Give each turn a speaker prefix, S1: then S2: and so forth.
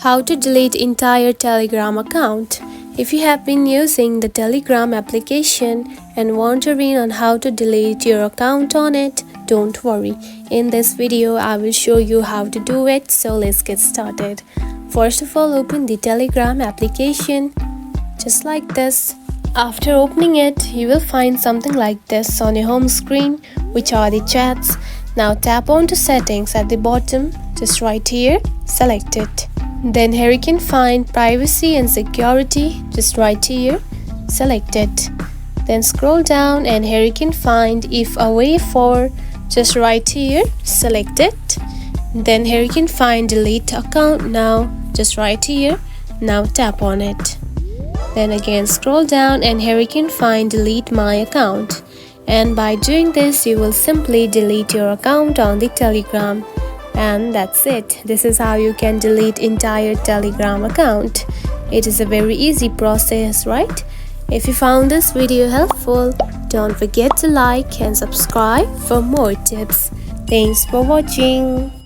S1: How to delete entire Telegram account. If you have been using the Telegram application and wondering on how to delete your account on it, don't worry. In this video, I will show you how to do it, so let's get started. First of all, open the Telegram application, just like this. After opening it, you will find something like this on your home screen, which are the chats. Now tap on to settings at the bottom, just right here, select it. Then here you can find privacy and security, just right here, select it. Then scroll down and here you can find if away for, just right here, select it. Then here you can find delete account now, just right here, now tap on it. Then again scroll down and here you can find delete my account. And by doing this, you will simply delete your account on the Telegram. And that's it. This is how you can delete entire Telegram account. It is a very easy process, right? If you found this video helpful, don't forget to like and subscribe for more tips. Thanks for watching.